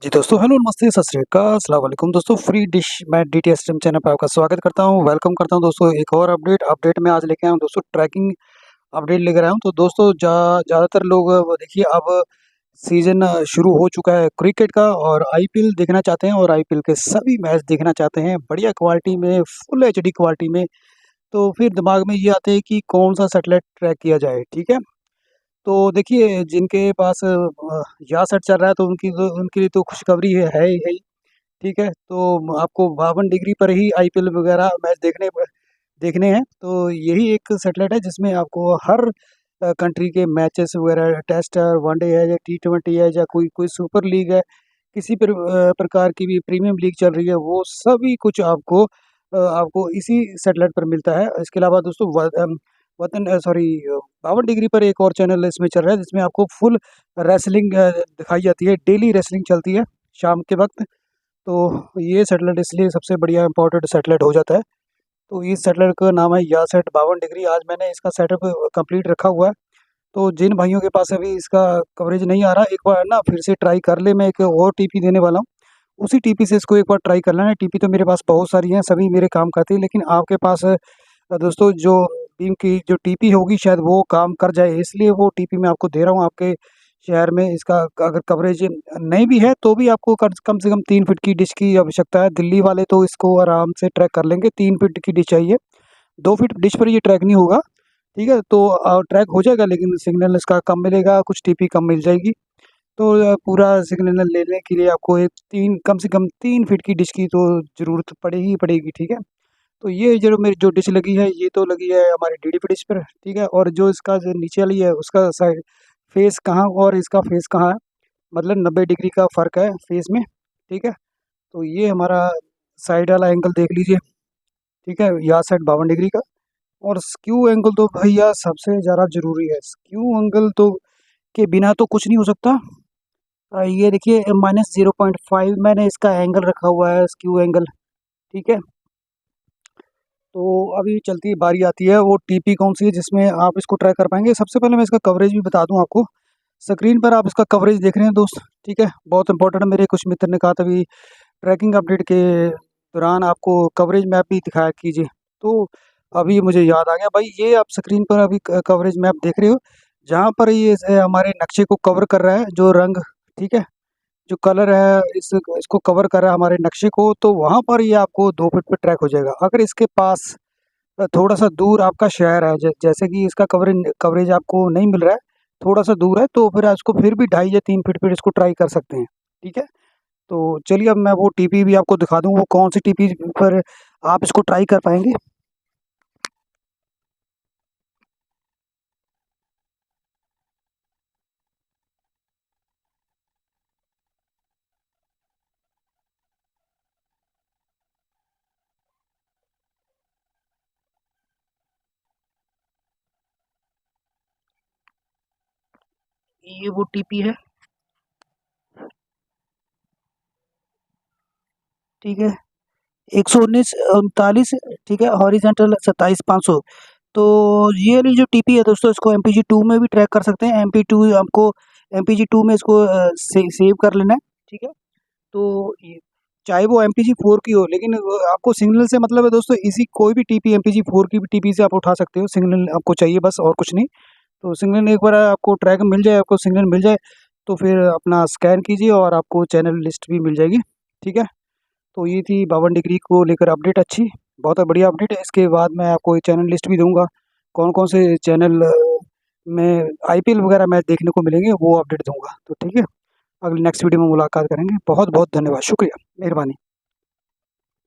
जी दोस्तों, हेलो, नमस्ते, सत श्री अकाल, अस्सलाम वालेकुम दोस्तों। फ्री डिश मैं डीटीएसएम चैनल पे आपका स्वागत करता हूँ, वेलकम करता हूँ दोस्तों। एक और अपडेट में आज लेके आया हूँ दोस्तों, ट्रैकिंग अपडेट लेकर आया हूँ। तो दोस्तों ज़्यादातर लोग वो देखिए अब सीज़न शुरू हो चुका है क्रिकेट का और आईपीएल देखना चाहते हैं और आईपीएल के सभी मैच देखना चाहते हैं बढ़िया क्वालिटी में, फुल एचडी क्वालिटी में। तो फिर दिमाग में ये आते हैं कि कौन-सा सैटेलाइट ट्रैक किया जाए, ठीक है? तो देखिए जिनके पास यासर चल रहा है तो उनके लिए तो खुशखबरी है ही, ठीक है? तो आपको 52 डिग्री पर ही आईपीएल वगैरह मैच देखने हैं। तो यही एक सैटेलाइट है जिसमें आपको हर कंट्री के मैचेस वगैरह, टेस्ट है, वनडे है या टी20 है या कोई कोई सुपर लीग है, किसी प्रकार की भी प्रीमियम लीग चल रही है, वो सभी कुछ आपको इसी सैटेलाइट पर मिलता है। इसके अलावा दोस्तों वतन 52 डिग्री पर एक और चैनल इसमें चल रहा है जिसमें आपको फुल रेसलिंग दिखाई जाती है, डेली रेसलिंग चलती है शाम के वक़्त। तो ये सैटेलाइट इसलिए सबसे बढ़िया इम्पोर्टेंट सैटेलाइट हो जाता है। तो इस सैटेलाइट का नाम है यासेट 52 डिग्री। आज मैंने इसका सेटअप कंप्लीट रखा हुआ है। तो जिन भाइयों के पास अभी इसका कवरेज नहीं आ रहा, एक बार ना फिर से ट्राई कर ले। मैं एक और टीपी देने वाला हूँ, उसी टीपी से इसको एक बार ट्राई कर लेना। टीपी तो मेरे पास बहुत सारी हैं, सभी मेरे काम करती है, लेकिन आपके पास दोस्तों जो बीम की जो टीपी होगी शायद वो काम कर जाए, इसलिए वो टीपी मैं आपको दे रहा हूँ। आपके शहर में इसका अगर कवरेज नहीं भी है तो भी आपको कम से कम 3 फीट की डिश की आवश्यकता है। दिल्ली वाले तो इसको आराम से ट्रैक कर लेंगे, 3 फीट की डिश चाहिए, 2 फीट डिश पर ये ट्रैक नहीं होगा, ठीक है? तो ट्रैक हो जाएगा लेकिन सिग्नल इसका कम मिलेगा, कुछ टीपी कम मिल जाएगी। तो पूरा सिग्नल लेने के लिए आपको एक 3 कम से कम 3 फीट की डिश की तो ज़रूरत पड़ेगी ही पड़ेगी, ठीक है? तो ये जो मेरी जो डिश लगी है, ये तो लगी है हमारी डीडीपी डिश पर, ठीक है? और जो इसका जो नीचे वाली है उसका साइड फेस कहाँ और इसका फेस कहाँ है, मतलब 90 डिग्री का फ़र्क है फेस में, ठीक है? तो ये हमारा साइड वाला एंगल देख लीजिए, ठीक है? यहाँ साइड 52 डिग्री का। और स्क्यू एंगल तो भैया सबसे ज़्यादा ज़रूरी है। स्क्यू एंगल तो के बिना तो कुछ नहीं हो सकता। ये देखिए -0.5 मैंने इसका एंगल रखा हुआ है, स्क्यू एंगल, ठीक है? तो अभी चलती बारी आती है वो टीपी कौन-सी है जिसमें आप इसको ट्रैक कर पाएँगे। सबसे पहले मैं इसका कवरेज भी बता दूँ आपको। स्क्रीन पर आप इसका कवरेज देख रहे हैं दोस्त, ठीक है? बहुत इम्पोर्टेंट, मेरे कुछ मित्र ने कहा था अभी ट्रैकिंग अपडेट के दौरान आपको कवरेज मैप भी दिखाया कीजिए। तो अभी मुझे याद आ गया भाई, ये आप स्क्रीन पर अभी कवरेज मैप देख रहे हो, जहाँ पर ये हमारे नक्शे को कवर कर रहा है जो रंग, ठीक है? जो कलर है इसको कवर कर रहा है हमारे नक्शे को, तो वहाँ पर ये आपको 2 फीट पे ट्रैक हो जाएगा। अगर इसके पास थोड़ा-सा दूर आपका शहर है, जैसे कि इसका कवरेज आपको नहीं मिल रहा है, थोड़ा-सा दूर है, तो फिर इसको फिर भी 2.5 या 3 फीट पे इसको ट्राई कर सकते हैं, ठीक है? तो चलिए अब मैं वो टीपी भी आपको दिखा दूँ, वो कौन-सी टीपी पर आप इसको ट्राई कर पाएँगे। ये वो टीपी है, ठीक है? 119 39, ठीक है? हॉरिज़ॉन्टल 27,500। तो ये वाली जो टीपी है दोस्तों, इसको एमपीजी-2 में भी ट्रैक कर सकते हैं। एमपी-2 आपको एमपीजी-2 में इसको सेव कर लेना है, ठीक है? तो ये चाहे वो एमपीजी-4 की हो, लेकिन आपको सिग्नल से मतलब है दोस्तों, इसी कोई भी टीपी एमपीजी-4 की भी टीपी से आप उठा सकते हो, सिग्नल आपको चाहिए बस और कुछ नहीं। तो सिग्नल एक बार आपको ट्रैक मिल जाए, आपको सिग्नल मिल जाए, तो फिर अपना स्कैन कीजिए और आपको चैनल लिस्ट भी मिल जाएगी, ठीक है? तो ये थी 52 डिग्री को लेकर अपडेट, अच्छी, बहुत बढ़िया अपडेट है। इसके बाद मैं आपको एक चैनल लिस्ट भी दूँगा, कौन-कौन से चैनल में आईपीएल वगैरह मैच देखने को मिलेंगे, वो अपडेट दूँगा। तो ठीक है, अगली नेक्स्ट वीडियो में मुलाकात करेंगे। बहुत-बहुत धन्यवाद, शुक्रिया, मेहरबानी।